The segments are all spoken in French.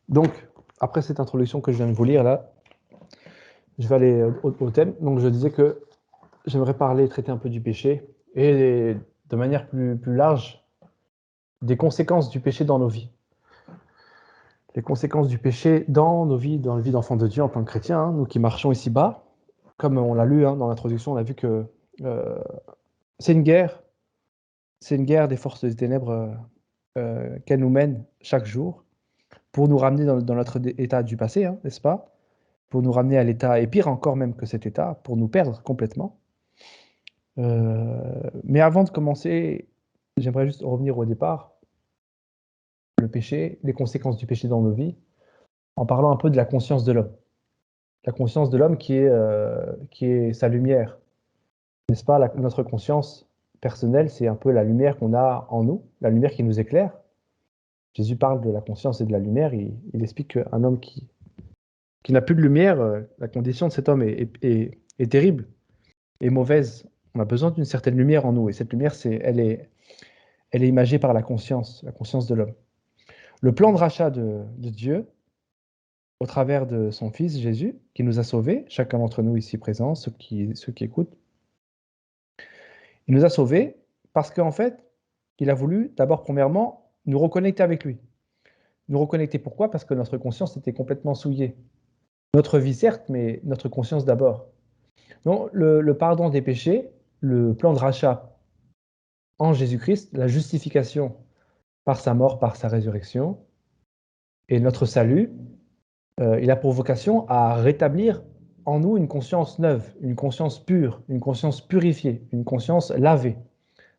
Donc, après cette introduction que je viens de vous lire là, je vais aller au thème. Donc, je disais que j'aimerais traiter un peu du péché et de manière plus large des conséquences du péché dans nos vies. Les conséquences du péché dans nos vies, dans la vie d'enfants de Dieu en tant que chrétiens, hein, nous qui marchons ici-bas. Comme on l'a lu dans l'introduction, on a vu que c'est une guerre des forces des ténèbres qu'elles nous mènent chaque jour pour nous ramener dans notre état du passé, hein, n'est-ce pas? Pour nous ramener à l'état, et pire encore même que cet état, pour nous perdre complètement. Mais avant de commencer, j'aimerais juste revenir au départ, le péché, les conséquences du péché dans nos vies, en parlant un peu de la conscience de l'homme. La conscience de l'homme qui est sa lumière, n'est-ce pas? Notre conscience personnelle, c'est un peu la lumière qu'on a en nous, la lumière qui nous éclaire. Jésus parle de la conscience et de la lumière, il explique qu'un homme qui n'a plus de lumière, la condition de cet homme est terrible, est mauvaise. On a besoin d'une certaine lumière en nous, et cette lumière, elle est imagée par la conscience de l'homme. Le plan de rachat de Dieu, au travers de son Fils Jésus, qui nous a sauvés, chacun d'entre nous ici présents, ceux qui écoutent, il nous a sauvés parce qu'en fait, il a voulu d'abord, premièrement, nous reconnecter avec lui. Nous reconnecter pourquoi? Parce que notre conscience était complètement souillée. Notre vie, certes, mais notre conscience d'abord. Donc, le pardon des péchés, le plan de rachat en Jésus-Christ, la justification par sa mort, par sa résurrection, et notre salut, il a pour vocation à rétablir en nous une conscience neuve, une conscience pure, une conscience purifiée, une conscience lavée.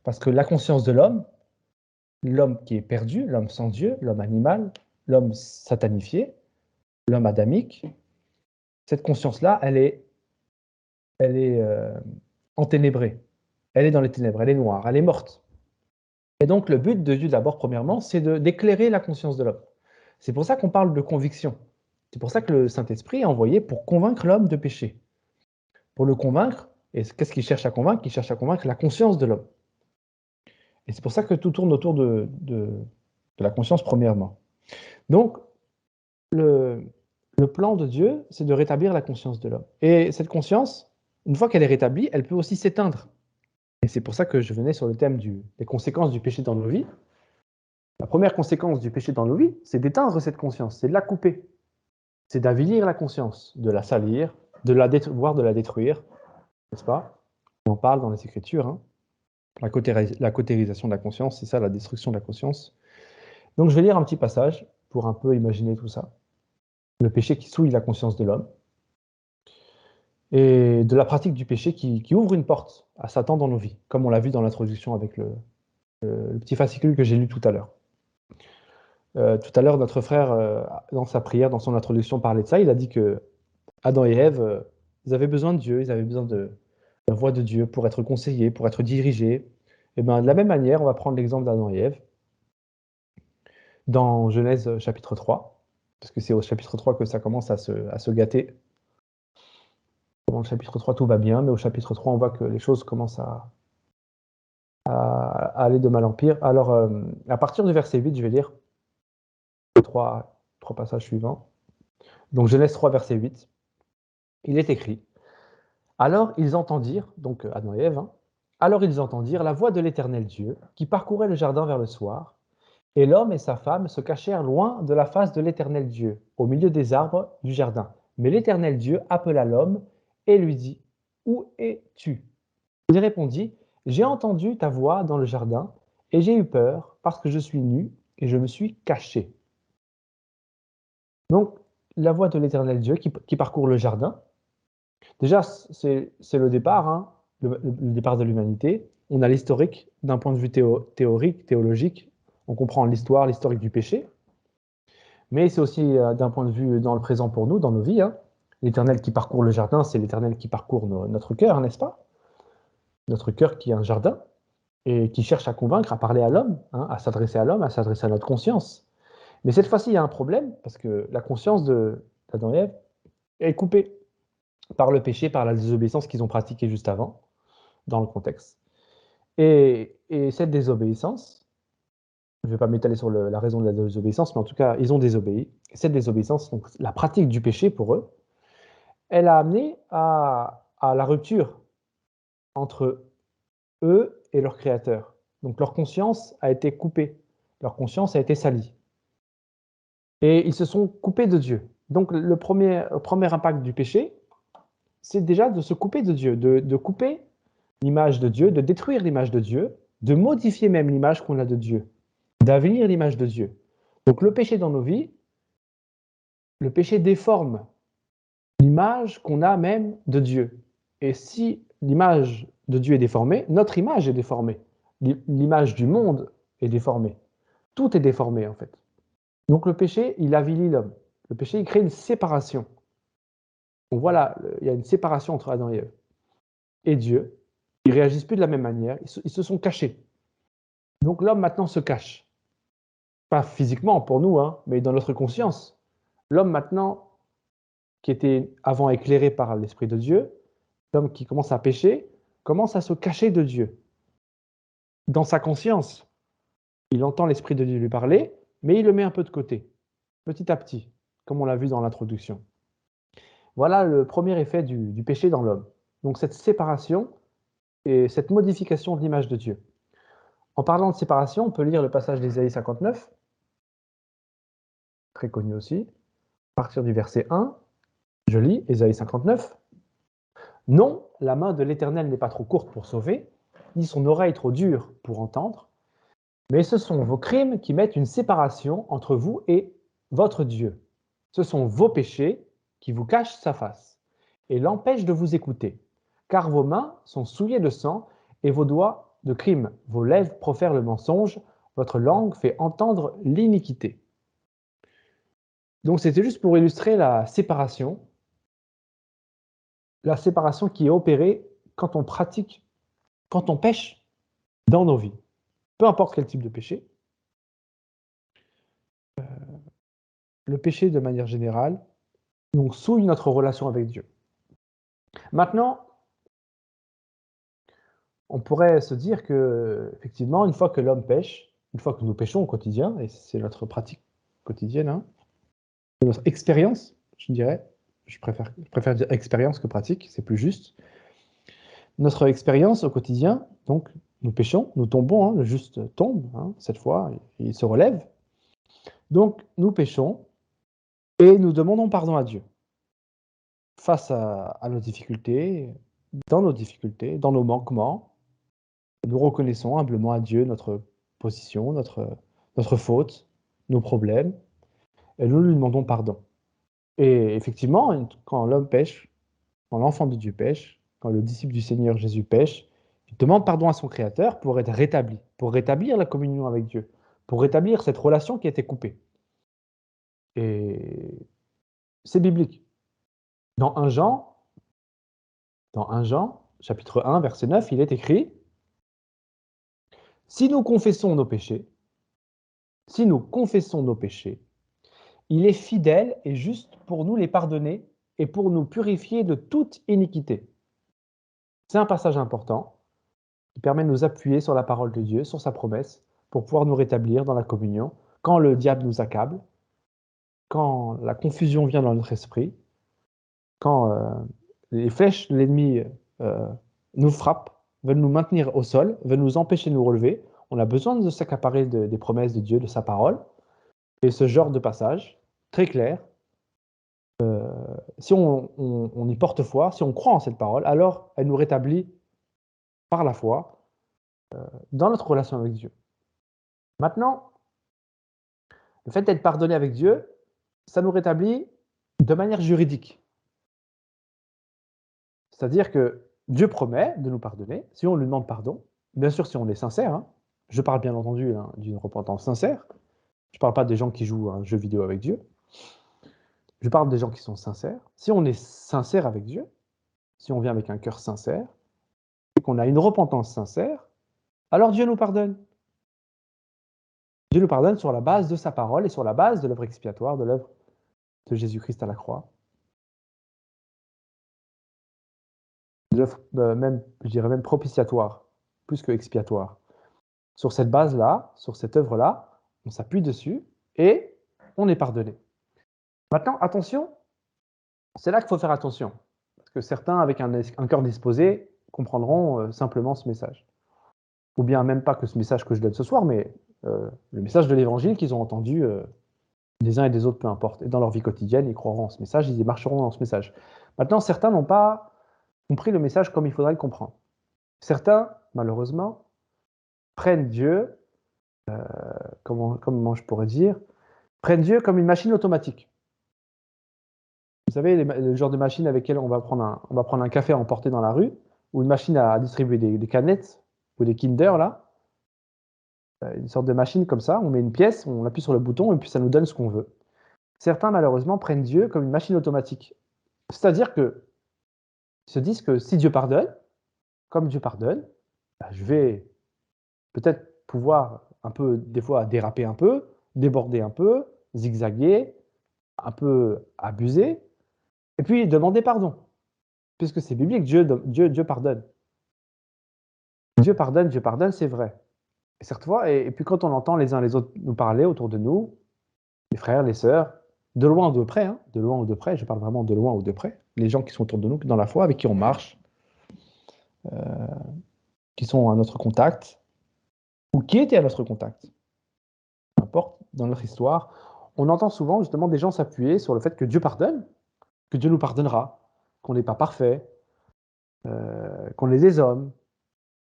Parce que la conscience de l'homme qui est perdu, l'homme sans Dieu, l'homme animal, l'homme satanifié, l'homme adamique, cette conscience-là, elle est enténébrée. Elle est dans les ténèbres, elle est noire, elle est morte. Et donc, le but de Dieu, d'abord, premièrement, c'est d'éclairer la conscience de l'homme. C'est pour ça qu'on parle de conviction. C'est pour ça que le Saint-Esprit est envoyé pour convaincre l'homme de péché. Pour le convaincre, et qu'est-ce qu'il cherche à convaincre? Il cherche à convaincre la conscience de l'homme. Et c'est pour ça que tout tourne autour de la conscience, premièrement. Donc, le plan de Dieu, c'est de rétablir la conscience de l'homme. Et cette conscience, une fois qu'elle est rétablie, elle peut aussi s'éteindre. Et c'est pour ça que je venais sur le thème des conséquences du péché dans nos vies. La première conséquence du péché dans nos vies, c'est d'éteindre cette conscience, c'est de la couper. C'est d'avilir la conscience, de la salir, voire de la détruire, n'est-ce pas? On en parle dans les Écritures, hein. La cautérisation de la conscience, c'est ça, la destruction de la conscience. Donc je vais lire un petit passage pour un peu imaginer tout ça. Le péché qui souille la conscience de l'homme, et de la pratique du péché qui ouvre une porte à Satan dans nos vies, comme on l'a vu dans l'introduction avec le petit fascicule que j'ai lu tout à l'heure. Tout à l'heure, notre frère, dans sa prière, dans son introduction, parlait de ça. Il a dit que Adam et Ève, ils avaient besoin de Dieu, ils avaient besoin de la voix de Dieu pour être conseillés, pour être dirigés. Et bien, de la même manière, on va prendre l'exemple d'Adam et Ève dans Genèse chapitre 3, parce que c'est au chapitre 3 que ça commence à se gâter. Dans le chapitre 3, tout va bien, mais au chapitre 3, on voit que les choses commencent à aller de mal en pire. Alors, à partir du verset 8, je vais lire les trois passages suivants. Donc, Genèse 3, verset 8, il est écrit: alors ils entendirent, donc Adam et Ève, hein, alors ils entendirent la voix de l'Éternel Dieu qui parcourait le jardin vers le soir, et l'homme et sa femme se cachèrent loin de la face de l'Éternel Dieu, au milieu des arbres du jardin. Mais l'Éternel Dieu appela l'homme et lui dit: où es-tu? Il répondit: j'ai entendu ta voix dans le jardin, et j'ai eu peur parce que je suis nu et je me suis caché. Donc, la voix de l'Éternel Dieu qui parcourt le jardin. Déjà, c'est le départ, hein, le départ de l'humanité. On a l'historique d'un point de vue théorique, théologique. On comprend l'historique du péché. Mais c'est aussi d'un point de vue dans le présent pour nous, dans nos vies, hein. L'Éternel qui parcourt le jardin, c'est l'Éternel qui parcourt notre cœur, n'est-ce pas? Notre cœur qui est un jardin et qui cherche à convaincre, à parler à l'homme, hein, à s'adresser à l'homme, à s'adresser à notre conscience. Mais cette fois-ci, il y a un problème parce que la conscience d'Adam et Ève est coupée par le péché, par la désobéissance qu'ils ont pratiquée juste avant, dans le contexte. Et cette désobéissance je ne vais pas m'étaler sur la raison de la désobéissance, mais en tout cas, ils ont désobéi. Cette désobéissance, donc la pratique du péché pour eux, elle a amené à la rupture entre eux et leur Créateur. Donc leur conscience a été coupée, leur conscience a été salie. Et ils se sont coupés de Dieu. Donc le premier impact du péché, c'est déjà de se couper de Dieu, de couper l'image de Dieu, de détruire l'image de Dieu, de modifier même l'image qu'on a de Dieu, d'avenir l'image de Dieu. Donc le péché dans nos vies, le péché déforme l'image qu'on a même de Dieu. Et si l'image de Dieu est déformée, notre image est déformée. L'image du monde est déformée. Tout est déformé en fait. Donc le péché, il avilit l'homme. Le péché, il crée une séparation. Donc voilà, il y a une séparation entre Adam et Ève. Et Dieu, ils réagissent plus de la même manière, ils se sont cachés. Donc l'homme maintenant se cache. Pas physiquement pour nous, hein, mais dans notre conscience. L'homme maintenant, qui était avant éclairé par l'Esprit de Dieu, l'homme qui commence à pécher, commence à se cacher de Dieu. Dans sa conscience, il entend l'Esprit de Dieu lui parler, mais il le met un peu de côté, petit à petit, comme on l'a vu dans l'introduction. Voilà le premier effet du péché dans l'homme. Donc cette séparation et cette modification de l'image de Dieu. En parlant de séparation, on peut lire le passage d'Ésaïe 59, très connu aussi, à partir du verset 1. Je lis Ésaïe 59. « Non, la main de l'Éternel n'est pas trop courte pour sauver, ni son oreille trop dure pour entendre, mais ce sont vos crimes qui mettent une séparation entre vous et votre Dieu. Ce sont vos péchés qui vous cachent sa face et l'empêchent de vous écouter, car vos mains sont souillées de sang et vos doigts de crime. Vos lèvres profèrent le mensonge, votre langue fait entendre l'iniquité. » Donc c'était juste pour illustrer la séparation qui est opérée quand on pratique, quand on pêche dans nos vies. Peu importe quel type de péché. Le péché, de manière générale, donc souille notre relation avec Dieu. Maintenant, on pourrait se dire que, effectivement, une fois que l'homme pêche, une fois que nous pêchons au quotidien, et c'est notre pratique quotidienne, hein, notre expérience, je dirais, je préfère dire expérience que pratique, c'est plus juste. Notre expérience au quotidien, donc nous pêchons, nous tombons, hein, le juste tombe, hein, cette fois, il se relève. Donc nous pêchons et nous demandons pardon à Dieu face à nos difficultés, dans nos manquements. Nous reconnaissons humblement à Dieu notre position, notre faute, nos problèmes, et nous lui demandons pardon. Et effectivement, quand l'homme pêche, quand l'enfant de Dieu pêche, quand le disciple du Seigneur Jésus pêche, il demande pardon à son Créateur pour être rétabli, pour rétablir la communion avec Dieu, pour rétablir cette relation qui a été coupée. Et c'est biblique. Dans 1 Jean, chapitre 1, verset 9, il est écrit « Si nous confessons nos péchés, il est fidèle et juste pour nous les pardonner et pour nous purifier de toute iniquité. » C'est un passage important qui permet de nous appuyer sur la parole de Dieu, sur sa promesse, pour pouvoir nous rétablir dans la communion quand le diable nous accable, quand la confusion vient dans notre esprit, quand les flèches de l'ennemi nous frappent, veulent nous maintenir au sol, veulent nous empêcher de nous relever. On a besoin de s'accaparer des promesses de Dieu, de sa parole. Et ce genre de passage, très clair, si on y porte foi, si on croit en cette parole, alors elle nous rétablit par la foi dans notre relation avec Dieu. Maintenant, le fait d'être pardonné avec Dieu, ça nous rétablit de manière juridique. C'est-à-dire que Dieu promet de nous pardonner si on lui demande pardon, bien sûr si on est sincère. Hein. Je parle bien entendu hein, d'une repentance sincère. Je ne parle pas des gens qui jouent à un jeu vidéo avec Dieu. Je parle des gens qui sont sincères. Si on est sincère avec Dieu, si on vient avec un cœur sincère, et qu'on a une repentance sincère, alors Dieu nous pardonne. Dieu nous pardonne sur la base de sa parole et sur la base de l'œuvre expiatoire, de l'œuvre de Jésus-Christ à la croix. De l'œuvre même, je dirais même propitiatoire, plus que expiatoire. Sur cette base-là, sur cette œuvre-là, on s'appuie dessus et on est pardonné. Maintenant, attention, c'est là qu'il faut faire attention. Parce que certains, avec un cœur disposé, comprendront simplement ce message. Ou bien même pas que ce message que je donne ce soir, mais le message de l'évangile qu'ils ont entendu des uns et des autres, peu importe. Et dans leur vie quotidienne, ils croiront en ce message, ils y marcheront dans ce message. Maintenant, certains n'ont pas compris le message comme il faudrait le comprendre. Certains, malheureusement, prennent Dieu, comment je pourrais dire, prennent Dieu comme une machine automatique. Vous savez, le genre de machine avec laquelle on va prendre un café à emporter dans la rue, ou une machine à distribuer des canettes, ou des Kinder, là. Une sorte de machine comme ça, on met une pièce, on appuie sur le bouton, et puis ça nous donne ce qu'on veut. Certains, malheureusement, prennent Dieu comme une machine automatique. C'est-à-dire que se disent que si Dieu pardonne, comme Dieu pardonne, bah, je vais peut-être pouvoir un peu, des fois, déraper un peu, déborder un peu, zigzaguer, un peu abuser, et puis demander pardon. Puisque c'est biblique, Dieu pardonne. Dieu pardonne, c'est vrai. Et cette fois, et puis quand on entend les uns les autres nous parler autour de nous, les frères, les sœurs, de loin ou de près, hein, de loin ou de près, je parle vraiment de loin ou de près, les gens qui sont autour de nous, dans la foi, avec qui on marche, qui sont à notre contact, ou qui étaient à notre contact, peu importe, dans notre histoire, on entend souvent justement des gens s'appuyer sur le fait que Dieu pardonne, que Dieu nous pardonnera, qu'on n'est pas parfait, qu'on est des hommes,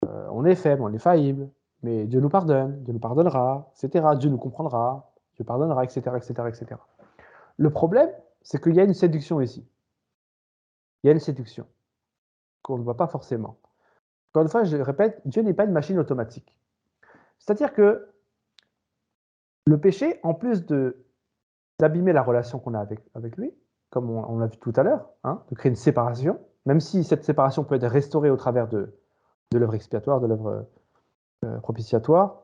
on est faible, on est faillible, mais Dieu nous pardonne, Dieu nous pardonnera, etc. Dieu nous comprendra, Dieu pardonnera, etc., etc., etc. Le problème, c'est qu'il y a une séduction ici. Il y a une séduction qu'on ne voit pas forcément. Encore une fois, je répète, Dieu n'est pas une machine automatique. C'est-à-dire que le péché, en plus d'abîmer la relation qu'on a avec lui, comme on l'a vu tout à l'heure, hein, de créer une séparation, même si cette séparation peut être restaurée au travers de l'œuvre expiatoire, de l'œuvre propitiatoire.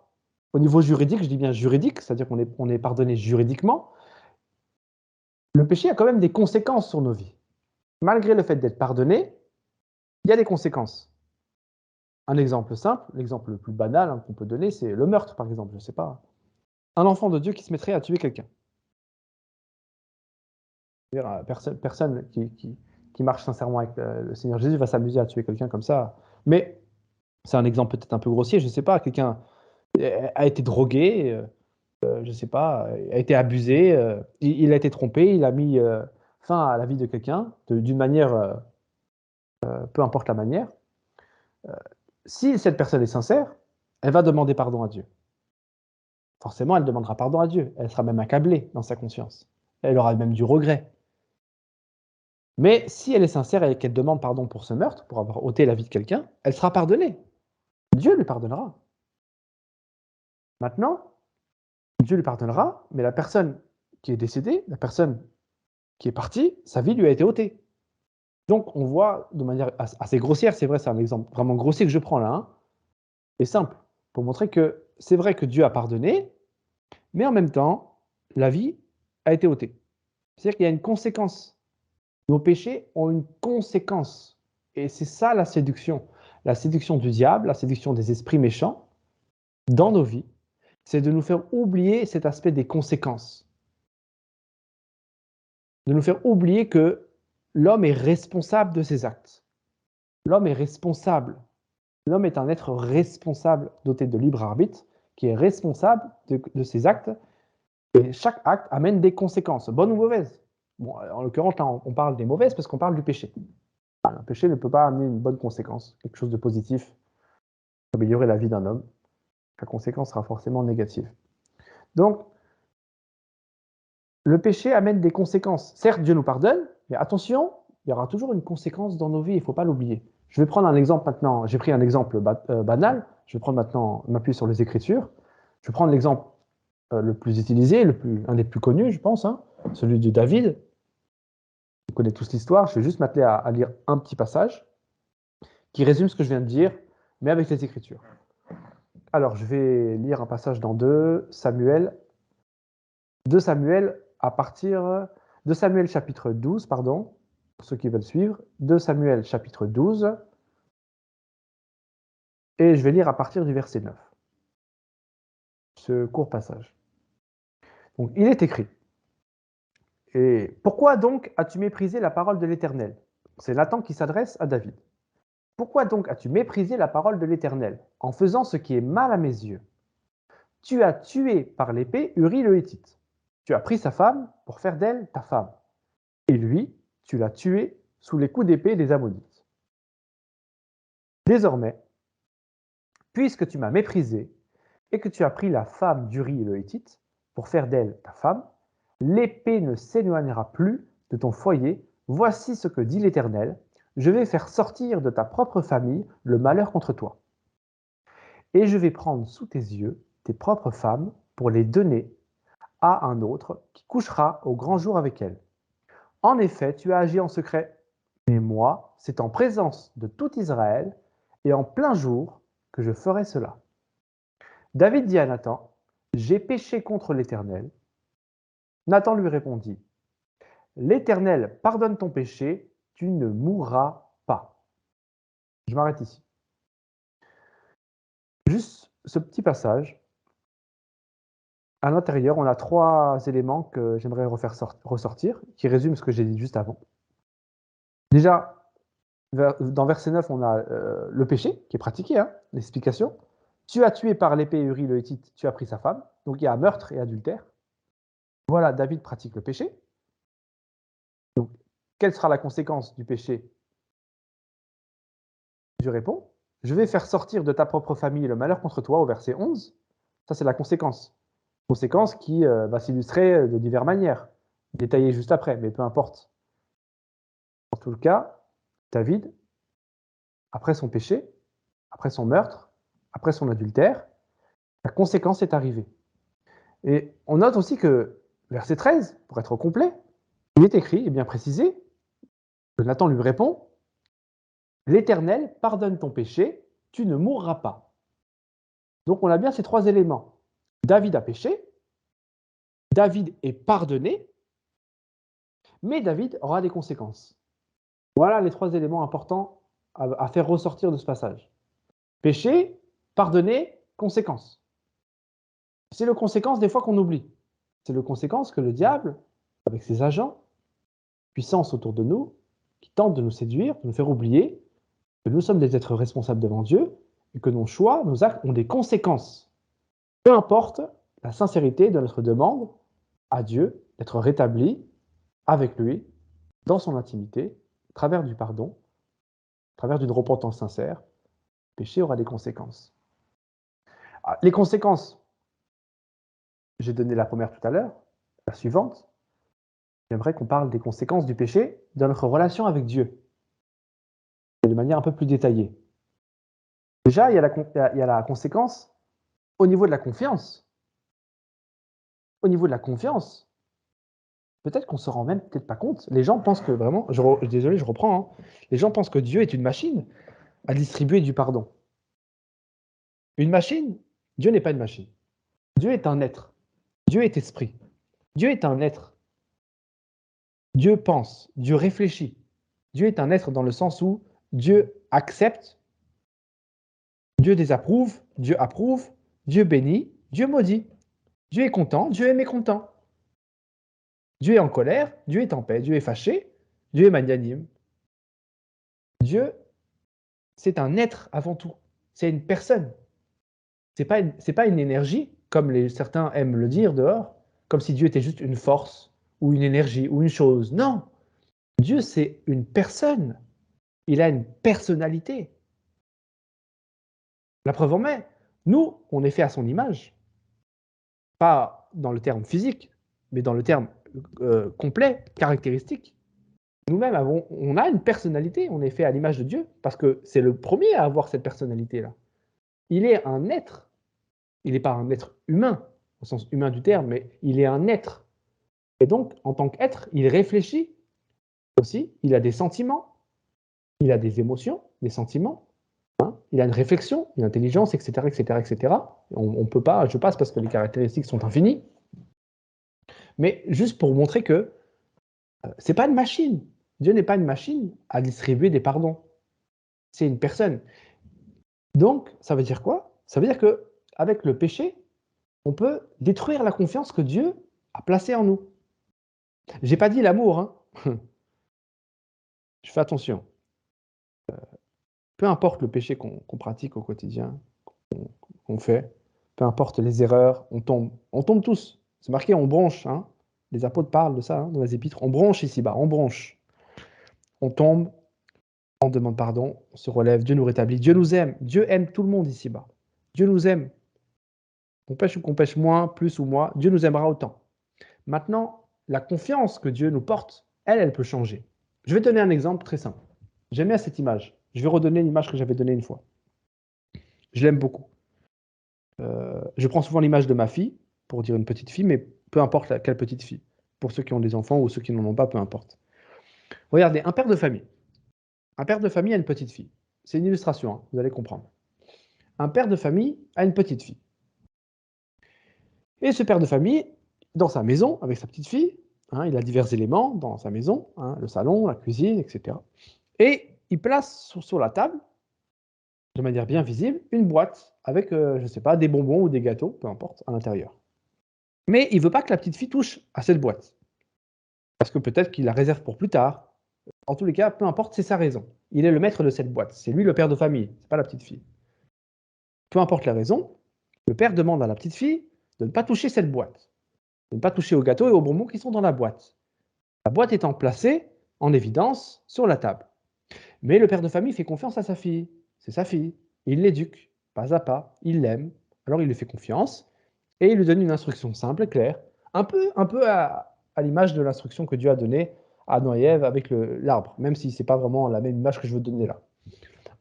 Au niveau juridique, je dis bien juridique, c'est-à-dire qu'on est pardonné juridiquement, le péché a quand même des conséquences sur nos vies. Malgré le fait d'être pardonné, il y a des conséquences. Un exemple simple, l'exemple le plus banal hein, qu'on peut donner, c'est le meurtre, par exemple. Je ne sais pas. Un enfant de Dieu qui se mettrait à tuer quelqu'un. Personne qui marche sincèrement avec le Seigneur Jésus va s'amuser à tuer quelqu'un comme ça. Mais c'est un exemple peut-être un peu grossier, je ne sais pas. Quelqu'un a été drogué, je ne sais pas, a été abusé, il a été trompé, il a mis fin à la vie de quelqu'un d'une manière, peu importe la manière. Si cette personne est sincère, elle va demander pardon à Dieu. Forcément, elle demandera pardon à Dieu. Elle sera même accablée dans sa conscience. Elle aura même du regret. Mais si elle est sincère et qu'elle demande pardon pour ce meurtre, pour avoir ôté la vie de quelqu'un, elle sera pardonnée. Dieu lui pardonnera. Maintenant, Dieu lui pardonnera, mais la personne qui est décédée, la personne qui est partie, sa vie lui a été ôtée. Donc on voit de manière assez grossière, c'est vrai, c'est un exemple vraiment grossier que je prends là, hein, et simple, pour montrer que c'est vrai que Dieu a pardonné, mais en même temps, la vie a été ôtée. C'est-à-dire qu'il y a une conséquence. Nos péchés ont une conséquence. Et c'est ça la séduction. La séduction du diable, la séduction des esprits méchants dans nos vies, c'est de nous faire oublier cet aspect des conséquences. De nous faire oublier que l'homme est responsable de ses actes. L'homme est responsable. L'homme est un être responsable, doté de libre arbitre, qui est responsable de ses actes. Et chaque acte amène des conséquences, bonnes ou mauvaises. Bon, en l'occurrence, on parle des mauvaises parce qu'on parle du péché. Un péché ne peut pas amener une bonne conséquence, quelque chose de positif, améliorer la vie d'un homme. La conséquence sera forcément négative. Donc, le péché amène des conséquences. Certes, Dieu nous pardonne, mais attention, il y aura toujours une conséquence dans nos vies, il ne faut pas l'oublier. Je vais prendre un exemple maintenant, j'ai pris un exemple banal, je vais prendre maintenant, m'appuyer sur les Écritures. Je vais prendre l'exemple le plus utilisé, un des plus connus, je pense, hein, celui de David. On connaît tous l'histoire, je vais juste m'atteler à lire un petit passage qui résume ce que je viens de dire, mais avec les Écritures. Alors, je vais lire un passage dans 2 Samuel à partir de Samuel chapitre 12, pardon, pour ceux qui veulent suivre, 2 Samuel chapitre 12, et je vais lire à partir du verset 9. Ce court passage. Donc, il est écrit. Et pourquoi donc as-tu méprisé la parole de l'Éternel? C'est Nathan qui s'adresse à David. Pourquoi donc as-tu méprisé la parole de l'Éternel en faisant ce qui est mal à mes yeux? Tu as tué par l'épée Uri le Héthite. Tu as pris sa femme pour faire d'elle ta femme. Et lui, tu l'as tué sous les coups d'épée des Ammonites. Désormais, puisque tu m'as méprisé et que tu as pris la femme d'Uri le Héthite pour faire d'elle ta femme, l'épée ne s'éloignera plus de ton foyer. Voici ce que dit l'Éternel. Je vais faire sortir de ta propre famille le malheur contre toi. Et je vais prendre sous tes yeux tes propres femmes pour les donner à un autre qui couchera au grand jour avec elles. En effet, tu as agi en secret, mais moi, c'est en présence de tout Israël et en plein jour que je ferai cela. David dit à Nathan, j'ai péché contre l'Éternel. Nathan lui répondit, l'Éternel pardonne ton péché, tu ne mourras pas. Je m'arrête ici. Juste ce petit passage. À l'intérieur, on a 3 éléments que j'aimerais ressortir, qui résument ce que j'ai dit juste avant. Déjà, dans verset 9, on a le péché qui est pratiqué, hein, l'explication. Tu as tué par l'épée Uri le Héthite, tu as pris sa femme. Donc il y a meurtre et adultère. Voilà, David pratique le péché. Donc, quelle sera la conséquence du péché? Dieu répond, je vais faire sortir de ta propre famille le malheur contre toi, au verset 11. Ça, c'est la conséquence. Conséquence qui va s'illustrer de diverses manières, détaillées juste après, mais peu importe. En tout cas, David, après son péché, après son meurtre, après son adultère, la conséquence est arrivée. Et on note aussi que, verset 13, pour être complet, il est écrit et bien précisé, que Nathan lui répond, l'Éternel pardonne ton péché, tu ne mourras pas. Donc on a bien ces 3 éléments. David a péché, David est pardonné, mais David aura des conséquences. Voilà les 3 éléments importants à faire ressortir de ce passage. Péché, pardonné, conséquences. C'est le conséquence des fois qu'on oublie. C'est le conséquence que le diable, avec ses agents, puissance autour de nous, qui tentent de nous séduire, de nous faire oublier que nous sommes des êtres responsables devant Dieu et que nos choix, nos actes ont des conséquences. Peu importe la sincérité de notre demande à Dieu d'être rétabli avec lui, dans son intimité, à travers du pardon, à travers d'une repentance sincère, le péché aura des conséquences. Les conséquences, j'ai donné la première tout à l'heure, la suivante, j'aimerais qu'on parle des conséquences du péché dans notre relation avec Dieu, de manière un peu plus détaillée. Déjà, il y a la conséquence au niveau de la confiance. Au niveau de la confiance, peut-être qu'on ne se rend même peut-être pas compte. Les gens pensent que vraiment, désolé, je reprends, hein, les gens pensent que Dieu est une machine à distribuer du pardon. Une machine? Dieu n'est pas une machine. Dieu est un être. Dieu est esprit. Dieu est un être. Dieu pense, Dieu réfléchit. Dieu est un être dans le sens où Dieu accepte, Dieu désapprouve, Dieu approuve, Dieu bénit, Dieu maudit. Dieu est content, Dieu est mécontent. Dieu est en colère, Dieu est en paix, Dieu est fâché, Dieu est magnanime. Dieu, c'est un être avant tout. C'est une personne. C'est pas une énergie, comme certains aiment le dire dehors, comme si Dieu était juste une force, ou une énergie, ou une chose. Non! Dieu, c'est une personne. Il a une personnalité. La preuve en est, nous, on est fait à son image. Pas dans le terme physique, mais dans le terme complet, caractéristique. Nous-mêmes, on a une personnalité, on est fait à l'image de Dieu, parce que c'est le premier à avoir cette personnalité-là. Il est un être. Il n'est pas un être humain, au sens humain du terme, mais il est un être. Et donc, en tant qu'être, il réfléchit aussi, il a des sentiments, il a des émotions, des sentiments, hein, il a une réflexion, une intelligence, etc., etc., etc. On peut pas, je passe parce que les caractéristiques sont infinies, mais juste pour vous montrer que c'est pas une machine. Dieu n'est pas une machine à distribuer des pardons. C'est une personne. Donc, ça veut dire quoi? Ça veut dire que avec le péché, on peut détruire la confiance que Dieu a placé en nous. J'ai pas dit l'amour, hein. Je fais attention. Peu importe le péché qu'on pratique au quotidien, qu'on fait, peu importe les erreurs, on tombe tous. C'est marqué, on bronche, hein. Les apôtres parlent de ça hein, dans les épîtres. On bronche ici-bas, on bronche. On tombe, on demande pardon, on se relève, Dieu nous rétablit, Dieu nous aime, Dieu aime tout le monde ici-bas. Dieu nous aime. Qu'on pêche ou qu'on pêche moins, plus ou moins, Dieu nous aimera autant. Maintenant, la confiance que Dieu nous porte, elle peut changer. Je vais donner un exemple très simple. J'aime bien cette image. Je vais redonner l'image que j'avais donnée une fois. Je l'aime beaucoup. Je prends souvent l'image de ma fille, pour dire une petite fille, mais peu importe quelle petite fille. Pour ceux qui ont des enfants ou ceux qui n'en ont pas, peu importe. Regardez, un père de famille. Un père de famille a une petite fille. C'est une illustration, hein, vous allez comprendre. Un père de famille a une petite fille. Et ce père de famille, dans sa maison, avec sa petite fille, hein, il a divers éléments dans sa maison, hein, le salon, la cuisine, etc. Et il place sur la table, de manière bien visible, une boîte avec, je ne sais pas, des bonbons ou des gâteaux, peu importe, à l'intérieur. Mais il ne veut pas que la petite fille touche à cette boîte. Parce que peut-être qu'il la réserve pour plus tard. En tous les cas, peu importe, c'est sa raison. Il est le maître de cette boîte. C'est lui le père de famille, c'est pas la petite fille. Peu importe la raison, le père demande à la petite fille de ne pas toucher cette boîte, de ne pas toucher aux gâteaux et aux bonbons qui sont dans la boîte. La boîte étant placée en évidence sur la table. Mais le père de famille fait confiance à sa fille. C'est sa fille. Il l'éduque, pas à pas. Il l'aime. Alors il lui fait confiance et il lui donne une instruction simple et claire, un peu à l'image de l'instruction que Dieu a donnée à Adam et Ève avec l'arbre, même si c'est pas vraiment la même image que je veux donner là.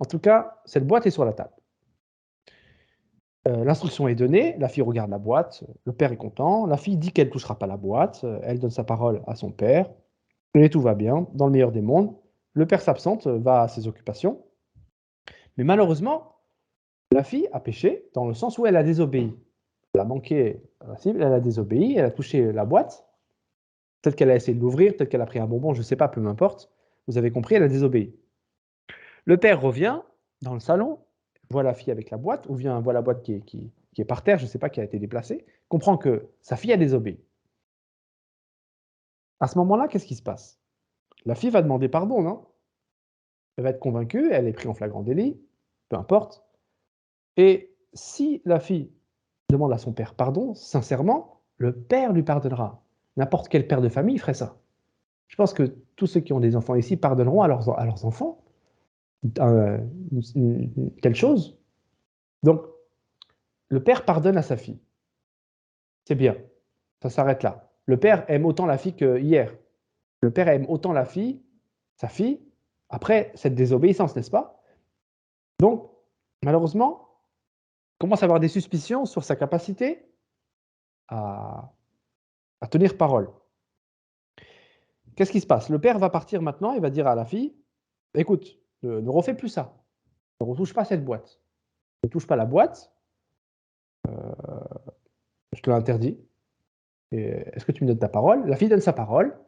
En tout cas, cette boîte est sur la table. L'instruction est donnée, la fille regarde la boîte, le père est content, la fille dit qu'elle ne touchera pas la boîte, elle donne sa parole à son père, et tout va bien, dans le meilleur des mondes. Le père s'absente, va à ses occupations, mais malheureusement, la fille a péché dans le sens où elle a désobéi. Elle a manqué la cible, elle a désobéi, elle a touché la boîte, peut-être qu'elle a essayé de l'ouvrir, peut-être qu'elle a pris un bonbon, je ne sais pas, peu m'importe. Vous avez compris, elle a désobéi. Le père revient dans le salon, voit la fille avec la boîte, ou voit la boîte qui est par terre, je ne sais pas, qui a été déplacée, comprend que sa fille a désobéi. À ce moment-là, qu'est-ce qui se passe? La fille va demander pardon, non? Elle va être convaincue, elle est prise en flagrant délit, peu importe. Et si la fille demande à son père pardon, sincèrement, le père lui pardonnera. N'importe quel père de famille ferait ça. Je pense que tous ceux qui ont des enfants ici pardonneront à leurs enfants telle chose. Donc, le père pardonne à sa fille. C'est bien. Ça s'arrête là. Le père aime autant la fille que hier. Le père aime autant la fille, sa fille, après cette désobéissance, n'est-ce pas? Donc, malheureusement, il commence à avoir des suspicions sur sa capacité à tenir parole. Qu'est-ce qui se passe? Le père va partir maintenant et va dire à la fille, écoute, ne refais plus ça. Ne retouche pas cette boîte. Ne touche pas la boîte. Je te l'interdis. Est-ce que tu me donnes ta parole? La fille donne sa parole.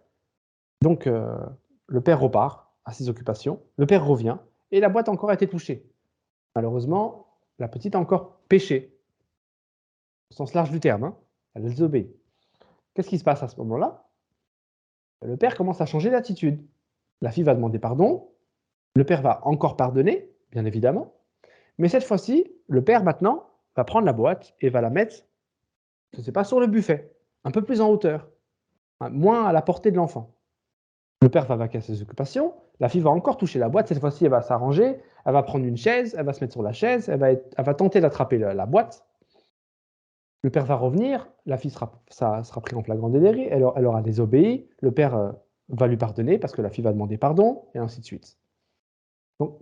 Donc, le père repart à ses occupations. Le père revient et la boîte a encore été touchée. Malheureusement, la petite a encore péché. Au sens large du terme. Hein. Elle a désobéi. Qu'est-ce qui se passe à ce moment-là? Le père commence à changer d'attitude. La fille va demander pardon. Le père va encore pardonner, bien évidemment. Mais cette fois-ci, le père maintenant va prendre la boîte et va la mettre, je ne sais pas, sur le buffet, un peu plus en hauteur, moins à la portée de l'enfant. Le père va vaquer à ses occupations, la fille va encore toucher la boîte, cette fois-ci elle va s'arranger, elle va prendre une chaise, elle va se mettre sur la chaise, elle va tenter d'attraper la boîte. Le père va revenir, la fille sera prise en flagrant délit, elle aura désobéi, le père va lui pardonner parce que la fille va demander pardon, et ainsi de suite. Donc,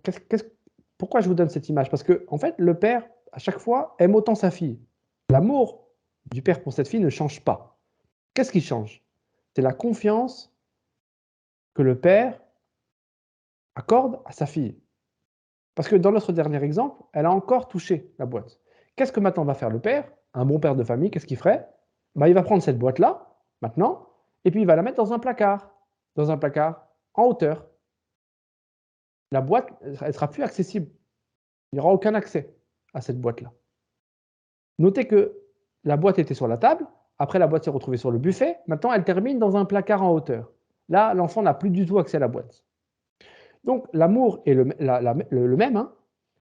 pourquoi je vous donne cette image? Parce que, en fait, le père, à chaque fois, aime autant sa fille. L'amour du père pour cette fille ne change pas. Qu'est-ce qui change? C'est la confiance que le père accorde à sa fille. Parce que dans notre dernier exemple, elle a encore touché la boîte. Qu'est-ce que maintenant va faire le père? Un bon père de famille, qu'est-ce qu'il ferait? Il va prendre cette boîte-là, maintenant, et puis il va la mettre dans un placard en hauteur. La boîte, elle ne sera plus accessible. Il n'y aura aucun accès à cette boîte-là. Notez que la boîte était sur la table, après la boîte s'est retrouvée sur le buffet, maintenant elle termine dans un placard en hauteur. Là, l'enfant n'a plus du tout accès à la boîte. Donc l'amour est le même, hein,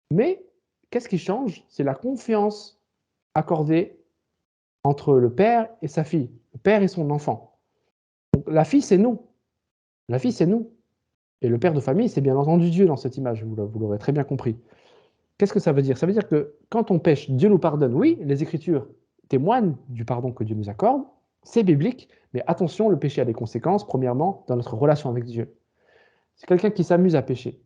mais qu'est-ce qui change? C'est la confiance accordée entre le père et sa fille, le père et son enfant. Donc, la fille, c'est nous. La fille, c'est nous. Et le père de famille, c'est bien entendu Dieu dans cette image, vous l'aurez très bien compris. Qu'est-ce que ça veut dire? Ça veut dire que quand on pêche, Dieu nous pardonne. Oui, les Écritures témoignent du pardon que Dieu nous accorde, c'est biblique, mais attention, le péché a des conséquences, premièrement, dans notre relation avec Dieu. C'est quelqu'un qui s'amuse à pécher,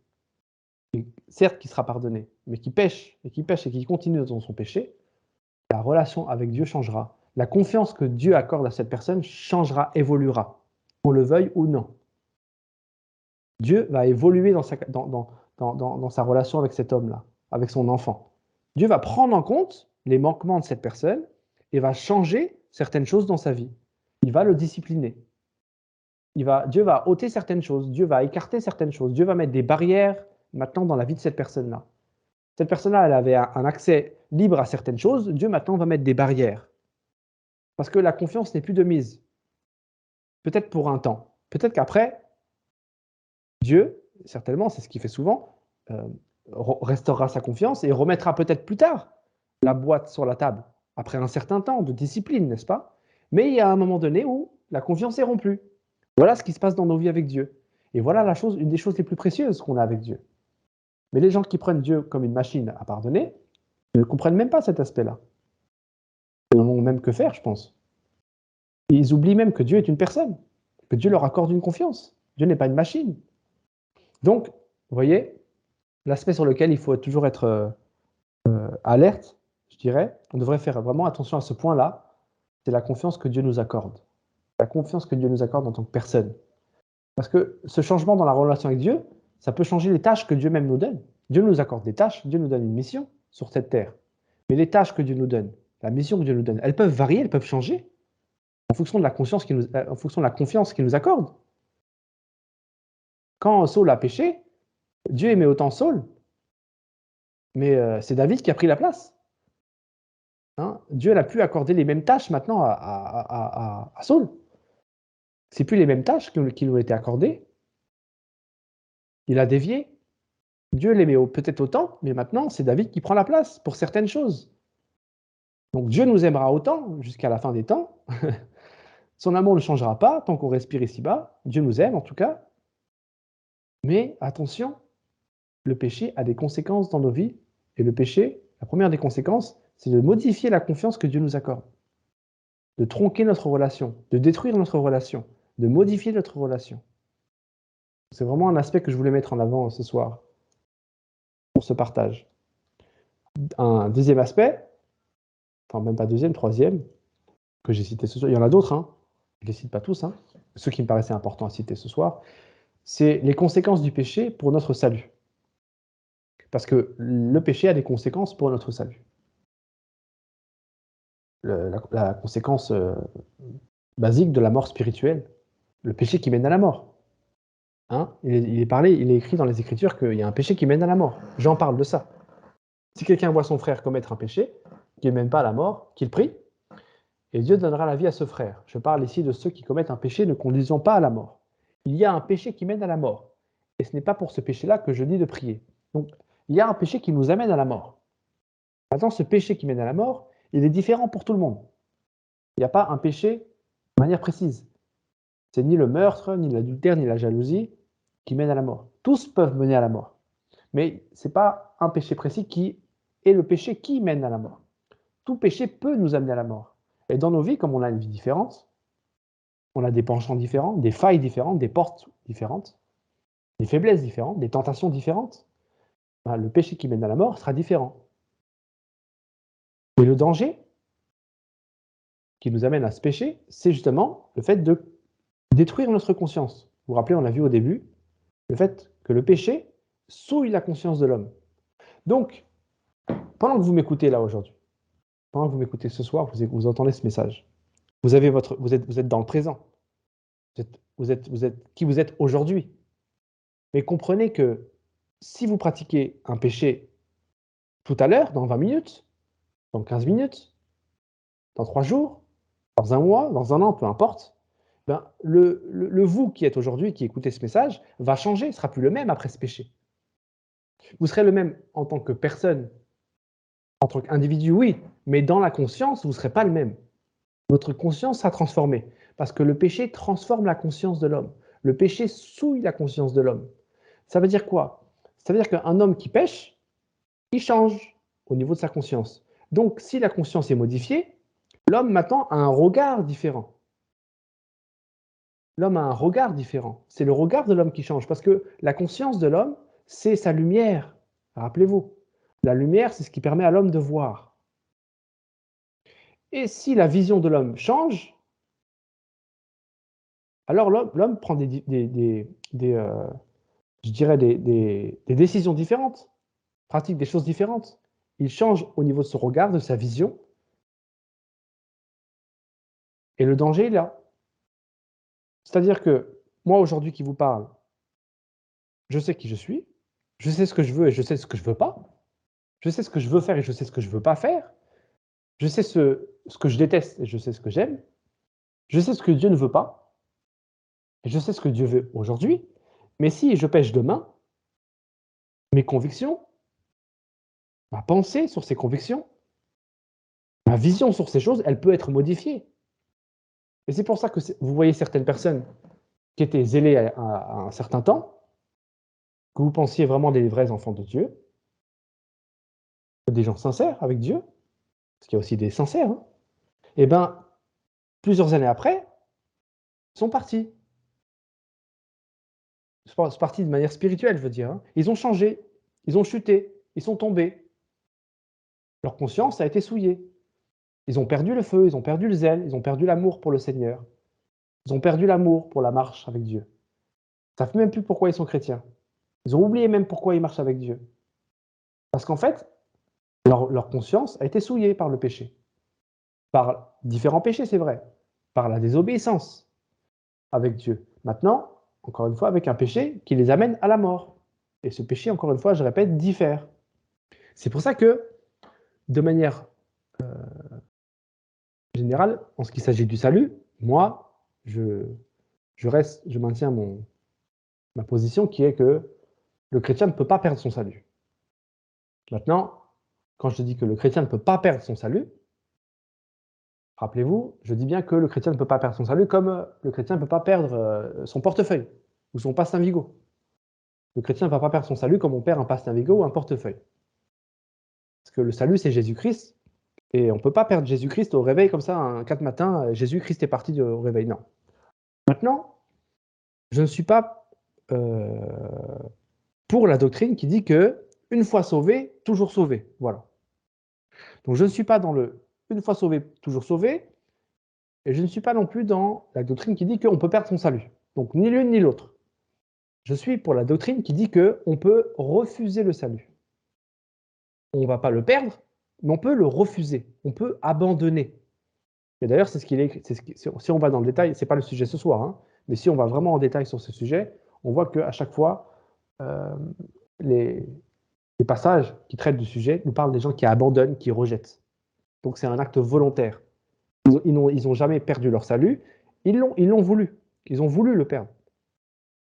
et certes qui sera pardonné, mais qui pêche, et qui continue dans son péché, la relation avec Dieu changera. La confiance que Dieu accorde à cette personne changera, évoluera, qu'on le veuille ou non. Dieu va évoluer dans sa relation avec cet homme-là, avec son enfant. Dieu va prendre en compte les manquements de cette personne et va changer certaines choses dans sa vie. Il va le discipliner. Dieu va ôter certaines choses, Dieu va écarter certaines choses, Dieu va mettre des barrières maintenant dans la vie de cette personne-là. Cette personne-là, elle avait un accès libre à certaines choses, Dieu maintenant va mettre des barrières. Parce que la confiance n'est plus de mise. Peut-être pour un temps. Peut-être qu'après, Dieu, certainement, c'est ce qu'il fait souvent, restaurera sa confiance et remettra peut-être plus tard la boîte sur la table, après un certain temps de discipline, n'est-ce pas? Mais il y a un moment donné où la confiance est rompue. Voilà ce qui se passe dans nos vies avec Dieu. Et voilà une des choses les plus précieuses qu'on a avec Dieu. Mais les gens qui prennent Dieu comme une machine à pardonner ne comprennent même pas cet aspect-là. Ils n'en ont même que faire, je pense. Et ils oublient même que Dieu est une personne, que Dieu leur accorde une confiance. Dieu n'est pas une machine. Donc, vous voyez, l'aspect sur lequel il faut toujours être alerte, je dirais, on devrait faire vraiment attention à ce point-là, c'est la confiance que Dieu nous accorde. La confiance que Dieu nous accorde en tant que personne. Parce que ce changement dans la relation avec Dieu, ça peut changer les tâches que Dieu même nous donne. Dieu nous accorde des tâches, Dieu nous donne une mission sur cette terre. Mais les tâches que Dieu nous donne, la mission que Dieu nous donne, elles peuvent varier, elles peuvent changer en fonction de la confiance qu'il nous accorde. Quand Saul a péché, Dieu aimait autant Saul, mais c'est David qui a pris la place. Hein, Dieu n'a plus accordé les mêmes tâches maintenant à Saul. C'est plus les mêmes tâches qui lui ont été accordées. Il a dévié. Dieu l'aimait peut-être autant, mais maintenant c'est David qui prend la place pour certaines choses. Donc Dieu nous aimera autant jusqu'à la fin des temps. Son amour ne changera pas tant qu'on respire ici-bas. Dieu nous aime en tout cas. Mais attention, le péché a des conséquences dans nos vies. Et le péché, la première des conséquences, c'est de modifier la confiance que Dieu nous accorde. De tronquer notre relation, de détruire notre relation, de modifier notre relation. C'est vraiment un aspect que je voulais mettre en avant ce soir pour ce partage. Un deuxième aspect, enfin même pas deuxième, troisième, que j'ai cité ce soir, il y en a d'autres, hein, je ne les cite pas tous, hein, ceux qui me paraissaient importants à citer ce soir, c'est les conséquences du péché pour notre salut. Parce que le péché a des conséquences pour notre salut. La conséquence basique de la mort spirituelle, le péché qui mène à la mort. Hein, il est écrit dans les Écritures qu'il y a un péché qui mène à la mort. Jean parle de ça. Si quelqu'un voit son frère commettre un péché qui ne mène pas à la mort, qu'il prie, et Dieu donnera la vie à ce frère. Je parle ici de ceux qui commettent un péché ne conduisant pas à la mort. Il y a un péché qui mène à la mort. Et ce n'est pas pour ce péché-là que je dis de prier. Donc, il y a un péché qui nous amène à la mort. Maintenant, ce péché qui mène à la mort, il est différent pour tout le monde. Il n'y a pas un péché de manière précise. C'est ni le meurtre, ni l'adultère, ni la jalousie qui mènent à la mort. Tous peuvent mener à la mort. Mais ce n'est pas un péché précis qui est le péché qui mène à la mort. Tout péché peut nous amener à la mort. Et dans nos vies, comme on a une vie différente, on a des penchants différents, des failles différentes, des portes différentes, des faiblesses différentes, des tentations différentes. Ben, le péché qui mène à la mort sera différent. Et le danger qui nous amène à ce péché, c'est justement le fait de détruire notre conscience. Vous vous rappelez, on l'a vu au début, le fait que le péché souille la conscience de l'homme. Donc, pendant que vous m'écoutez là aujourd'hui, pendant que vous m'écoutez ce soir, vous entendez ce message. Vous êtes dans le présent. Vous êtes qui vous êtes aujourd'hui. Mais comprenez que si vous pratiquez un péché tout à l'heure, dans 20 minutes, dans 15 minutes, dans 3 jours, dans un mois, dans un an, peu importe, ben, le vous qui êtes aujourd'hui, qui écoutez ce message, va changer, ne sera plus le même après ce péché. Vous serez le même en tant que personne, en tant qu'individu, oui, mais dans la conscience, vous ne serez pas le même. Votre conscience sera transformée, parce que le péché transforme la conscience de l'homme. Le péché souille la conscience de l'homme. Ça veut dire quoi? Ça veut dire qu'un homme qui pêche, il change au niveau de sa conscience. Donc, si la conscience est modifiée, l'homme maintenant a un regard différent. L'homme a un regard différent. C'est le regard de l'homme qui change, parce que la conscience de l'homme, c'est sa lumière. Rappelez-vous, la lumière, c'est ce qui permet à l'homme de voir. Et si la vision de l'homme change, alors l'homme prend je dirais des décisions différentes, pratique des choses différentes. Il change au niveau de son regard, de sa vision, et le danger est là. C'est-à-dire que moi, aujourd'hui, qui vous parle, je sais qui je suis, je sais ce que je veux et je sais ce que je veux pas, je sais ce que je veux faire et je sais ce que je veux pas faire, je sais ce que je déteste et je sais ce que j'aime, je sais ce que Dieu ne veut pas et je sais ce que Dieu veut aujourd'hui, mais si je pêche demain, mes convictions, ma pensée sur ces convictions, ma vision sur ces choses, elle peut être modifiée. Et c'est pour ça que vous voyez certaines personnes qui étaient zélées à un certain temps, que vous pensiez vraiment des vrais enfants de Dieu, des gens sincères avec Dieu, parce qu'il y a aussi des sincères, hein, et bien, plusieurs années après, ils sont partis. Ils sont partis de manière spirituelle, je veux dire. Hein. Ils ont changé, ils ont chuté, ils sont tombés. Leur conscience a été souillée. Ils ont perdu le feu, ils ont perdu le zèle, ils ont perdu l'amour pour le Seigneur. Ils ont perdu l'amour pour la marche avec Dieu. Ils ne savent même plus pourquoi ils sont chrétiens. Ils ont oublié même pourquoi ils marchent avec Dieu. Parce qu'en fait, leur conscience a été souillée par le péché. Par différents péchés, c'est vrai. Par la désobéissance avec Dieu. Maintenant, encore une fois, avec un péché qui les amène à la mort. Et ce péché, encore une fois, je répète, diffère. C'est pour ça que, de manière générale, en ce qui s'agit du salut, moi, je maintiens ma position qui est que le chrétien ne peut pas perdre son salut. Maintenant, quand je dis que le chrétien ne peut pas perdre son salut, rappelez-vous, je dis bien que le chrétien ne peut pas perdre son salut comme le chrétien ne peut pas perdre son portefeuille ou son passe Navigo. Le chrétien ne va pas perdre son salut comme on perd un passe Navigo ou un portefeuille. Parce que le salut, c'est Jésus-Christ. Et on ne peut pas perdre Jésus-Christ au réveil comme ça, un 4 matin, Jésus-Christ est parti au réveil. Non. Maintenant, je ne suis pas pour la doctrine qui dit que une fois sauvé, toujours sauvé. Voilà. Donc je ne suis pas dans le une fois sauvé, toujours sauvé, et je ne suis pas non plus dans la doctrine qui dit qu'on peut perdre son salut. Donc ni l'une ni l'autre. Je suis pour la doctrine qui dit qu'on peut refuser le salut. On ne va pas le perdre, mais on peut le refuser. On peut abandonner. Et d'ailleurs, c'est ce qu'il est. Si on va dans le détail, ce n'est pas le sujet ce soir, hein, mais si on va vraiment en détail sur ce sujet, on voit qu'à chaque fois, les passages qui traitent du sujet nous parlent des gens qui abandonnent, qui rejettent. Donc c'est un acte volontaire. Ils n'ont jamais perdu leur salut, ils l'ont voulu. Ils ont voulu le perdre.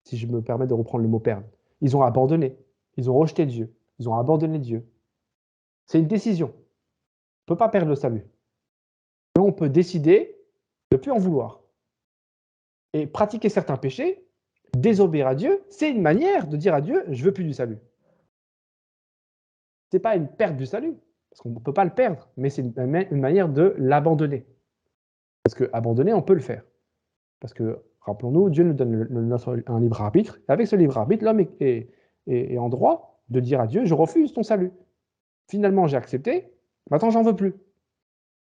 Si je me permets de reprendre le mot perdre. Ils ont abandonné. Ils ont rejeté Dieu. Ils ont abandonné Dieu. C'est une décision. On ne peut pas perdre le salut. Mais on peut décider de ne plus en vouloir. Et pratiquer certains péchés, désobéir à Dieu, c'est une manière de dire à Dieu, je ne veux plus du salut. Ce n'est pas une perte du salut, parce qu'on ne peut pas le perdre, mais c'est une manière de l'abandonner. Parce qu'abandonner, on peut le faire. Parce que, rappelons-nous, Dieu nous donne un libre arbitre, et avec ce libre arbitre, l'homme est en droit de dire à Dieu, je refuse ton salut. Finalement, j'ai accepté, maintenant j'en veux plus.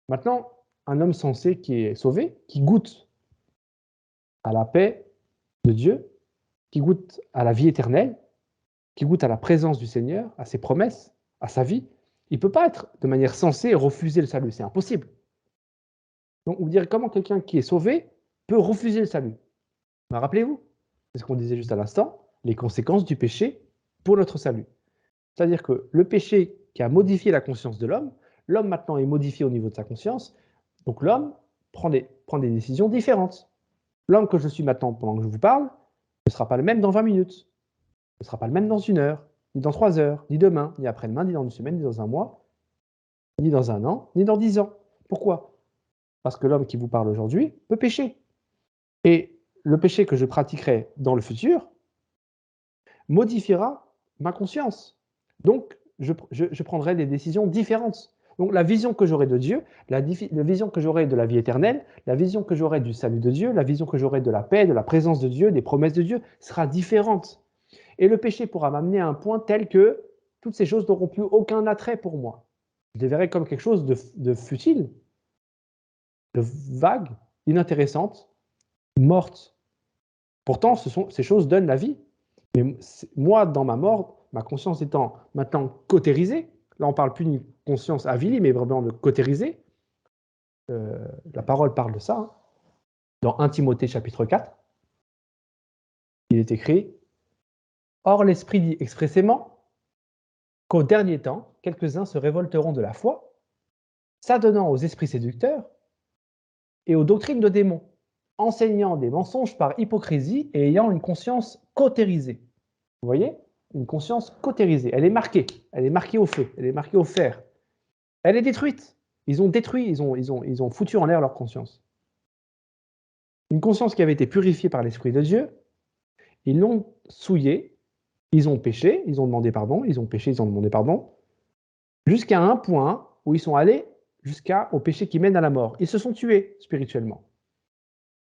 Maintenant, un homme sensé qui est sauvé, qui goûte à la paix de Dieu, qui goûte à la vie éternelle, qui goûte à la présence du Seigneur, à ses promesses, à sa vie, il ne peut pas être de manière sensée et refuser le salut. C'est impossible. Donc, vous direz comment quelqu'un qui est sauvé peut refuser le salut? Ben, rappelez-vous, c'est ce qu'on disait juste à l'instant, les conséquences du péché pour notre salut. C'est-à-dire que le péché qui a modifié la conscience de l'homme, l'homme maintenant est modifié au niveau de sa conscience, donc l'homme prend des décisions différentes. L'homme que je suis maintenant, pendant que je vous parle, ne sera pas le même dans 20 minutes, ne sera pas le même dans 1 heure, ni dans 3 heures, ni demain, ni après-demain, ni dans 1 semaine, ni dans 1 mois, ni dans 1 an, ni dans 10 ans. Pourquoi? Parce que l'homme qui vous parle aujourd'hui peut pécher. Et le péché que je pratiquerai dans le futur modifiera ma conscience. Donc, je prendrai des décisions différentes. Donc, la vision que j'aurai de Dieu, la vision que j'aurai de la vie éternelle, la vision que j'aurai du salut de Dieu, la vision que j'aurai de la paix, de la présence de Dieu, des promesses de Dieu, sera différente. Et le péché pourra m'amener à un point tel que toutes ces choses n'auront plus aucun attrait pour moi. Je les verrai comme quelque chose de futile, de vague, inintéressante, morte. Pourtant, ces choses donnent la vie. Mais moi, dans ma mort, ma conscience étant maintenant cautérisée, là on ne parle plus d'une conscience avilie, mais vraiment de cautérisée, la parole parle de ça, hein. Dans 1 Timothée chapitre 4, il est écrit « Or l'Esprit dit expressément qu'au dernier temps, quelques-uns se révolteront de la foi, s'adonnant aux esprits séducteurs et aux doctrines de démons, enseignant des mensonges par hypocrisie et ayant une conscience cautérisée. » Vous voyez? Une conscience cautérisée. Elle est marquée au feu, elle est marquée au fer. Elle est détruite. Ils ont détruit, ils ont foutu en l'air leur conscience. Une conscience qui avait été purifiée par l'Esprit de Dieu, ils l'ont souillée, ils ont péché, ils ont demandé pardon, ils ont péché, ils ont demandé pardon, jusqu'à un point où ils sont allés jusqu'au péché qui mène à la mort. Ils se sont tués spirituellement.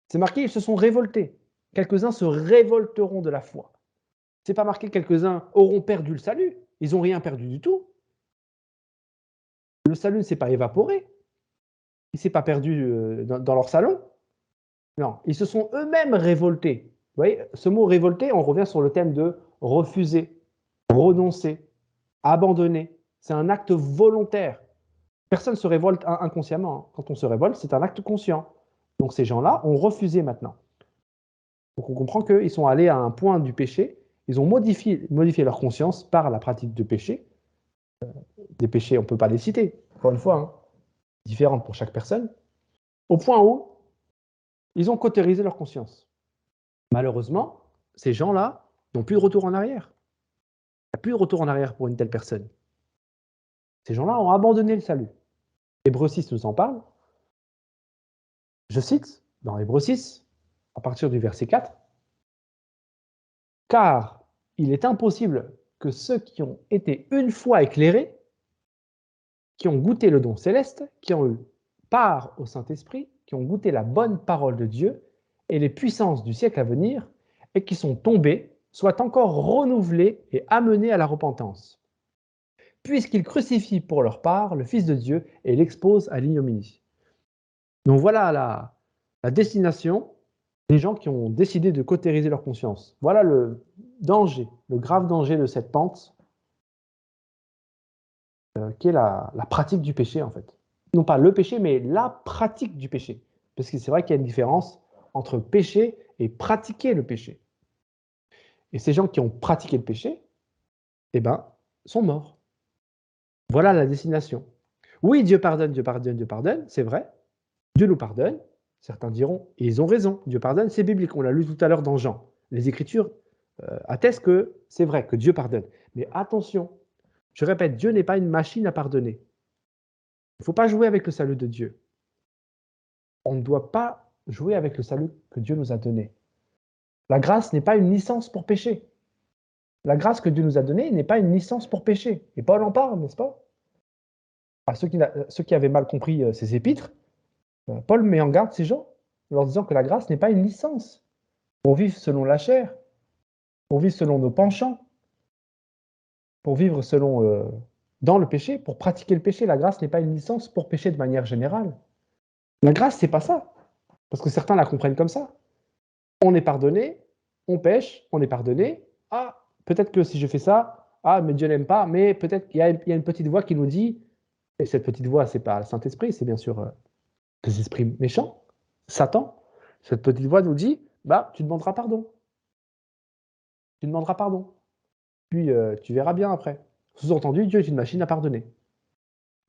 C'est marqué, ils se sont révoltés. Quelques-uns se révolteront de la foi. C'est pas marqué quelques-uns auront perdu le salut. Ils n'ont rien perdu du tout. Le salut ne s'est pas évaporé. Il ne s'est pas perdu dans leur salon. Non, ils se sont eux-mêmes révoltés. Vous voyez, ce mot révolté, on revient sur le thème de refuser, renoncer, abandonner. C'est un acte volontaire. Personne ne se révolte inconsciemment, hein. Quand on se révolte, c'est un acte conscient. Donc ces gens-là ont refusé maintenant. Donc on comprend qu'ils sont allés à un point du péché, ils ont modifié leur conscience par la pratique de péché. Des péchés, on ne peut pas les citer, encore une fois, hein, différentes pour chaque personne, au point où ils ont cautérisé leur conscience. Malheureusement, ces gens-là n'ont plus de retour en arrière. Il n'y a plus de retour en arrière pour une telle personne. Ces gens-là ont abandonné le salut. Hébreux 6 nous en parle. Je cite, dans Hébreux 6, à partir du verset 4, « Car il est impossible que ceux qui ont été une fois éclairés, qui ont goûté le don céleste, qui ont eu part au Saint-Esprit, qui ont goûté la bonne parole de Dieu et les puissances du siècle à venir, et qui sont tombés, soient encore renouvelés et amenés à la repentance, puisqu'ils crucifient pour leur part le Fils de Dieu et l'exposent à l'ignominie. » Donc voilà la destination des gens qui ont décidé de cautériser leur conscience. Voilà le danger, le grave danger de cette pente, qui est la pratique du péché, en fait. Non pas le péché, mais la pratique du péché. Parce que c'est vrai qu'il y a une différence entre péché et pratiquer le péché. Et ces gens qui ont pratiqué le péché, eh ben, sont morts. Voilà la destination. Oui, Dieu pardonne, Dieu pardonne, Dieu pardonne, c'est vrai. Dieu nous pardonne. Certains diront, et ils ont raison, Dieu pardonne, c'est biblique. On l'a lu tout à l'heure dans Jean. Les Écritures attestent que c'est vrai, que Dieu pardonne. Mais attention, je répète, Dieu n'est pas une machine à pardonner. Il ne faut pas jouer avec le salut de Dieu. On ne doit pas jouer avec le salut que Dieu nous a donné. La grâce n'est pas une licence pour pécher. La grâce que Dieu nous a donnée n'est pas une licence pour pécher. Et Paul en parle, n'est-ce pas? À ceux qui avaient mal compris ces épîtres, Paul met en garde ces gens, en leur disant que la grâce n'est pas une licence pour vivre selon la chair, pour vivre selon nos penchants, pour vivre dans le péché, pour pratiquer le péché. La grâce n'est pas une licence pour pécher de manière générale. La grâce, c'est pas ça. Parce que certains la comprennent comme ça. On est pardonné, on pêche, on est pardonné. Ah, peut-être que si je fais ça, ah, mais Dieu n'aime pas, mais peut-être qu'il y a une petite voix qui nous dit, et cette petite voix, c'est pas le Saint-Esprit, c'est bien sûr les esprits méchants, Satan. Cette petite voix nous dit, bah, tu demanderas pardon. Tu demanderas pardon. Puis tu verras bien après. Sous-entendu, Dieu est une machine à pardonner.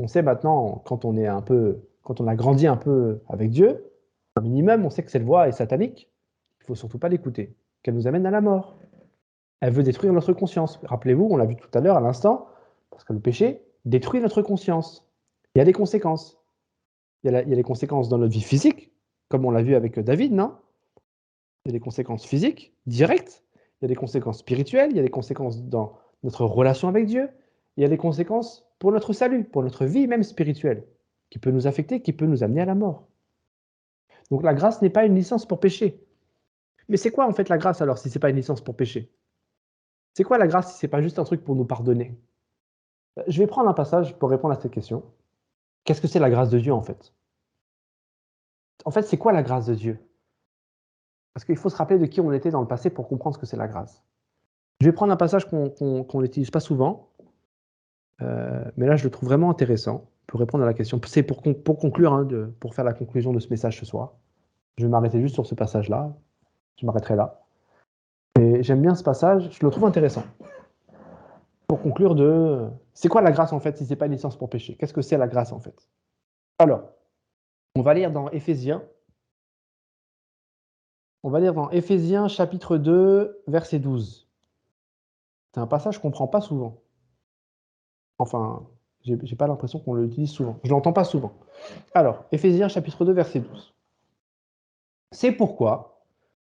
On sait maintenant, quand on a grandi un peu avec Dieu, Un minimum, on sait que cette voix est satanique. Il ne faut surtout pas l'écouter, qu'elle nous amène à la mort. Elle veut détruire notre conscience. Rappelez-vous, on l'a vu tout à l'heure, à l'instant, parce que le péché détruit notre conscience. Il y a des conséquences. Il y a les conséquences dans notre vie physique, comme on l'a vu avec David, non? Il y a des conséquences physiques, directes. Il y a des conséquences spirituelles. Il y a des conséquences dans notre relation avec Dieu. Il y a des conséquences pour notre salut, pour notre vie même spirituelle, qui peut nous affecter, qui peut nous amener à la mort. Donc la grâce n'est pas une licence pour pécher. Mais c'est quoi en fait la grâce alors, si ce n'est pas une licence pour pécher? C'est quoi la grâce si ce n'est pas juste un truc pour nous pardonner? Je vais prendre un passage pour répondre à cette question. Qu'est-ce que c'est la grâce de Dieu en fait? En fait, c'est quoi la grâce de Dieu? Parce qu'il faut se rappeler de qui on était dans le passé pour comprendre ce que c'est la grâce. Je vais prendre un passage qu'on n'utilise pas souvent, mais là je le trouve vraiment intéressant pour répondre à la question. C'est pour conclure, hein, pour faire la conclusion de ce message ce soir. Je vais m'arrêter juste sur ce passage-là. Je m'arrêterai là. Et j'aime bien ce passage, je le trouve intéressant. Pour conclure c'est quoi la grâce en fait si ce n'est pas une licence pour pécher? Qu'est-ce que c'est la grâce en fait? Alors, on va lire dans Éphésiens. On va lire dans Éphésiens chapitre 2, verset 12. C'est un passage qu'on ne prend pas souvent. Enfin, j'ai pas l'impression qu'on l'utilise souvent. Je l'entends pas souvent. Alors, Éphésiens chapitre 2, verset 12. C'est pourquoi,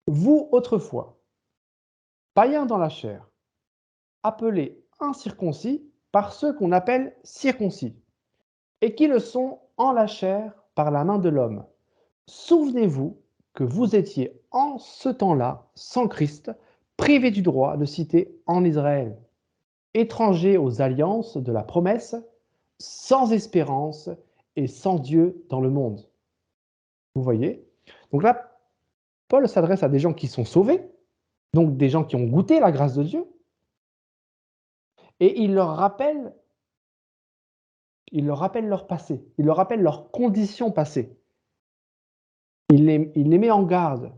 vous autrefois, païens dans la chair, appelés incirconcis par ceux qu'on appelle circoncis, et qui le sont en la chair par la main de l'homme. Souvenez-vous que vous étiez en ce temps-là, sans Christ, privés du droit de cité en Israël, étrangers aux alliances de la promesse, sans espérance et sans Dieu dans le monde. Vous voyez? Donc là, Paul s'adresse à des gens qui sont sauvés, donc des gens qui ont goûté la grâce de Dieu, et il leur rappelle leur passé, il leur rappelle leurs conditions passées. Il les met en garde.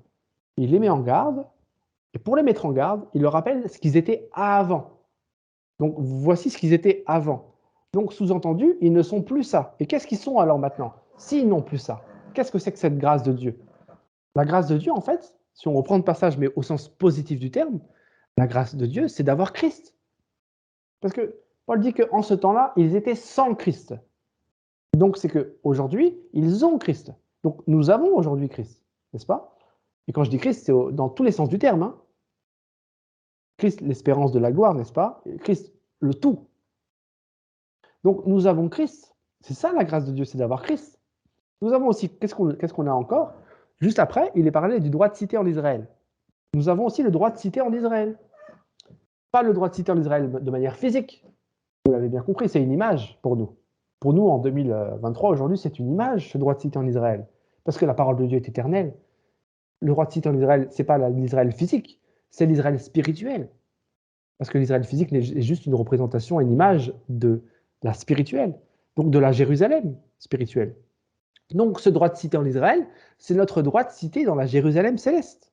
Il les met en garde, et pour les mettre en garde, il leur rappelle ce qu'ils étaient avant. Donc voici ce qu'ils étaient avant. Donc sous-entendu, ils ne sont plus ça. Et qu'est-ce qu'ils sont alors maintenant? S'ils n'ont plus ça, qu'est-ce que c'est que cette grâce de Dieu? La grâce de Dieu, en fait, si on reprend le passage, mais au sens positif du terme, la grâce de Dieu, c'est d'avoir Christ. Parce que Paul dit qu'en ce temps-là, ils étaient sans Christ. Donc c'est qu'aujourd'hui, ils ont Christ. Donc nous avons aujourd'hui Christ, n'est-ce pas? Et quand je dis Christ, c'est dans tous les sens du terme. Hein. Christ, l'espérance de la gloire, n'est-ce pas? Christ, le tout. Donc nous avons Christ. C'est ça la grâce de Dieu, c'est d'avoir Christ. Nous avons aussi, qu'est-ce qu'on a encore? Juste après, il est parlé du droit de cité en Israël. Nous avons aussi le droit de cité en Israël. Pas le droit de cité en Israël de manière physique. Vous l'avez bien compris, c'est une image pour nous. Pour nous, en 2023, aujourd'hui, c'est une image, ce droit de cité en Israël. Parce que la parole de Dieu est éternelle. Le droit de cité en Israël, ce n'est pas l'Israël physique, c'est l'Israël spirituel. Parce que l'Israël physique est juste une représentation, une image de la spirituelle, donc de la Jérusalem spirituelle. Donc ce droit de cité en Israël, c'est notre droit de cité dans la Jérusalem céleste.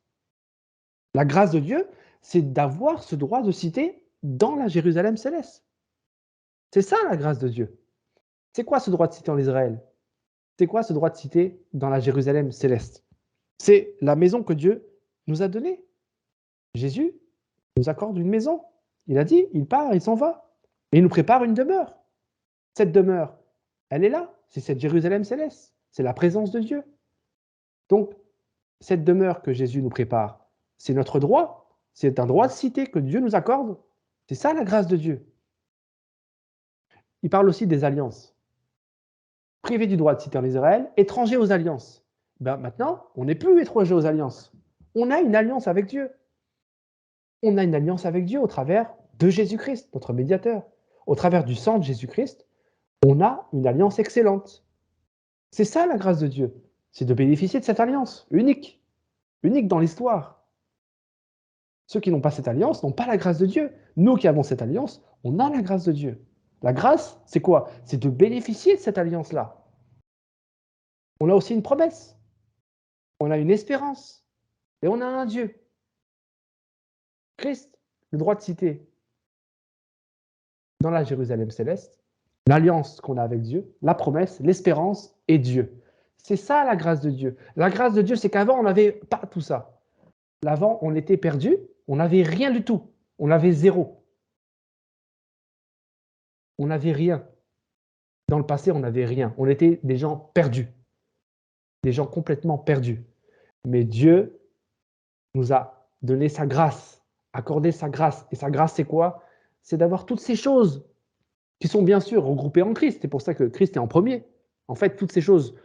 La grâce de Dieu, c'est d'avoir ce droit de cité dans la Jérusalem céleste. C'est ça la grâce de Dieu. C'est quoi ce droit de cité en Israël? C'est quoi ce droit de cité dans la Jérusalem céleste? C'est la maison que Dieu nous a donnée. Jésus nous accorde une maison. Il a dit, il part, il s'en va. Et il nous prépare une demeure. Cette demeure, elle est là. C'est cette Jérusalem céleste. C'est la présence de Dieu. Donc, cette demeure que Jésus nous prépare, c'est notre droit. C'est un droit de cité que Dieu nous accorde. C'est ça la grâce de Dieu. Il parle aussi des alliances. Privé du droit de cité en Israël, étranger aux alliances. Ben maintenant, on n'est plus étranger aux alliances. On a une alliance avec Dieu. On a une alliance avec Dieu au travers de Jésus-Christ, notre médiateur. Au travers du sang de Jésus-Christ, on a une alliance excellente. C'est ça la grâce de Dieu. C'est de bénéficier de cette alliance unique. Unique dans l'histoire. Ceux qui n'ont pas cette alliance n'ont pas la grâce de Dieu. Nous qui avons cette alliance, on a la grâce de Dieu. La grâce, c'est quoi? C'est de bénéficier de cette alliance-là. On a aussi une promesse. On a une espérance. Et on a un Dieu. Christ, le droit de cité dans la Jérusalem céleste, l'alliance qu'on a avec Dieu, la promesse, l'espérance et Dieu. C'est ça la grâce de Dieu. La grâce de Dieu, c'est qu'avant, on n'avait pas tout ça. L'avant, on était perdu, on n'avait rien du tout. On avait zéro. On n'avait rien. Dans le passé, on n'avait rien. On était des gens perdus. Des gens complètement perdus. Mais Dieu nous a donné sa grâce, accordé sa grâce. Et sa grâce, c'est quoi? C'est d'avoir toutes ces choses qui sont bien sûr regroupées en Christ. C'est pour ça que Christ est en premier. En fait, toutes ces choses